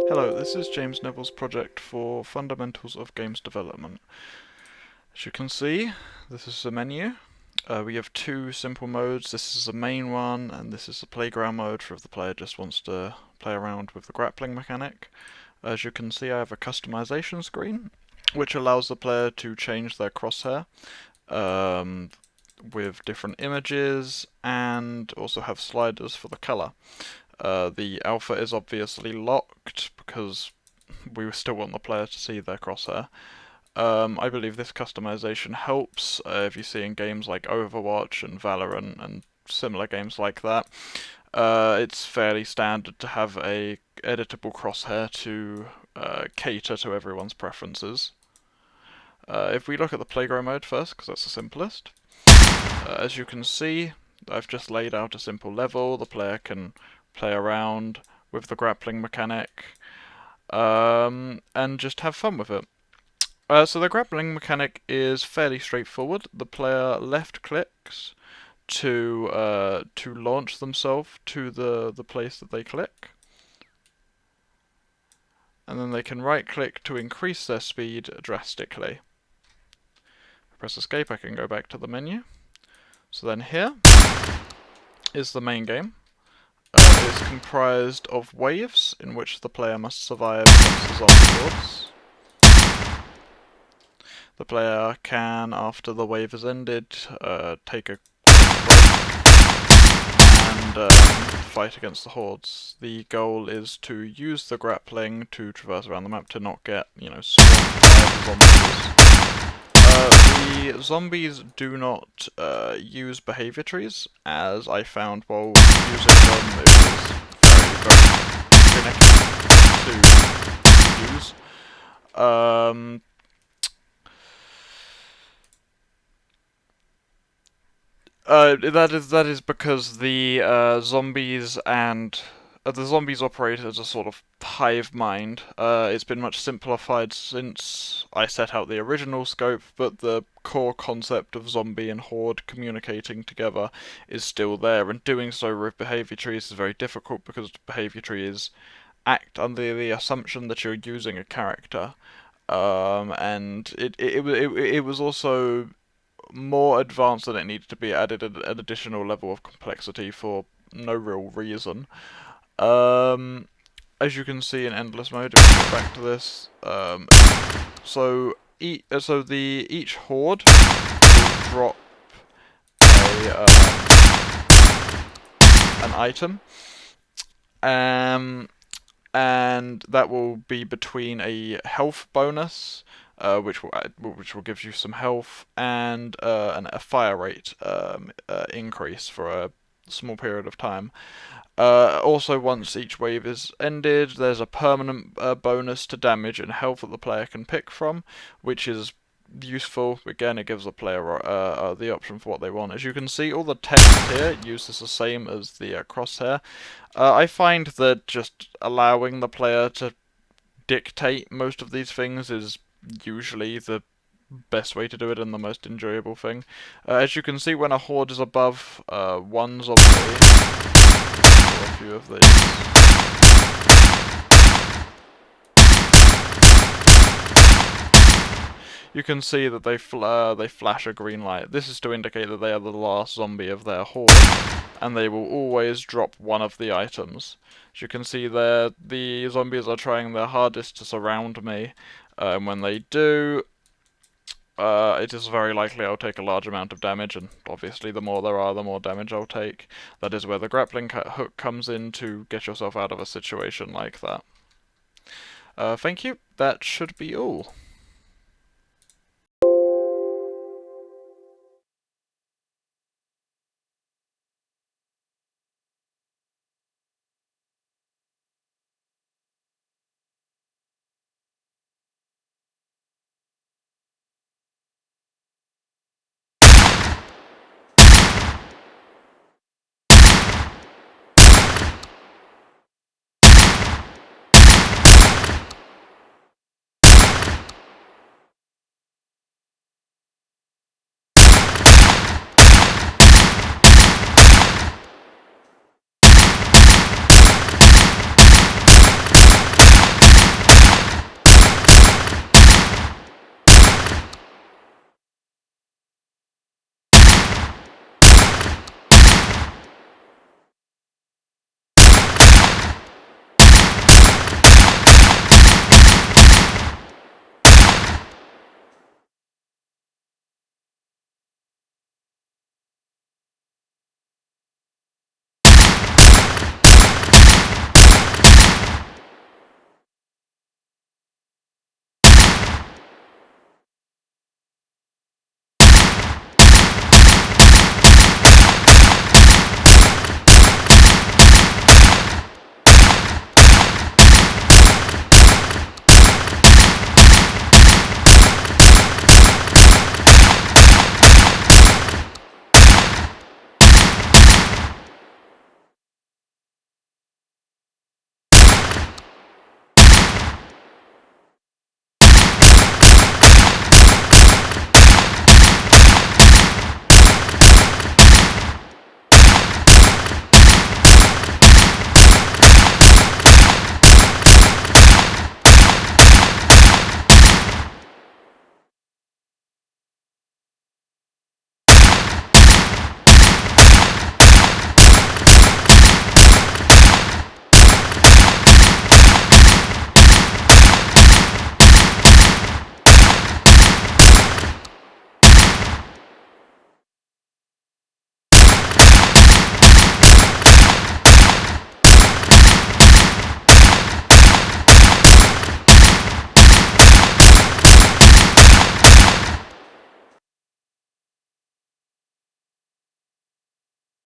Hello, this is James Neville's project for Fundamentals of Games Development. As you can see, this is the menu. We have two simple modes. This is the main one, and this is the playground mode for if the player just wants to play around with the grappling mechanic. As you can see, I have a customization screen, which allows the player to change their crosshair with different images, and also have sliders for the color. The alpha is obviously locked because we still want the player to see their crosshair. I believe this customization helps if you see in games like Overwatch and Valorant and similar games like that. It's fairly standard to have a editable crosshair to cater to everyone's preferences. If we look at the playground mode first, because that's the simplest, as you can see, I've just laid out a simple level. The player can play around with the grappling mechanic and just have fun with it. So the grappling mechanic is fairly straightforward. The player left clicks to launch themselves to the place that they click, and then they can right click to increase their speed drastically. If I press escape, I can go back to the menu. So then here is the main game. It is comprised of waves in which the player must survive against the zombie hordes. The player can, after the wave has ended, take a break and fight against the hordes. The goal is to use the grappling to traverse around the map to not get, swarmed by the zombies. The zombies do not use behavior trees, as I found while using them it was very finicky to use. That is because the zombies and the zombies operate as a sort of hive mind. It's been much simplified since I set out the original scope, but the core concept of zombie and horde communicating together is still there, and doing so with behavior trees is very difficult because behavior trees act under the assumption that you're using a character, and it was also more advanced than it needed to be, added an additional level of complexity for no real reason. As you can see in endless mode, if we go back to this, so each horde will drop an item, and that will be between a health bonus, which will give you some health, and a fire rate increase for a small period of time. Also, once each wave is ended, there's a permanent bonus to damage and health that the player can pick from, which is useful. Again, it gives the player the option for what they want. As you can see, all the text here uses the same as the crosshair. I find that just allowing the player to dictate most of these things is usually the best way to do it and the most enjoyable thing. As you can see, when a horde is above one zombie, or a few of these, you can see that they flash a green light. This is to indicate that they are the last zombie of their horde, and they will always drop one of the items. As you can see there, the zombies are trying their hardest to surround me, and when they do, it is very likely I'll take a large amount of damage, and obviously the more there are, the more damage I'll take. That is where the grappling hook comes in to get yourself out of a situation like that. Thank you, that should be all.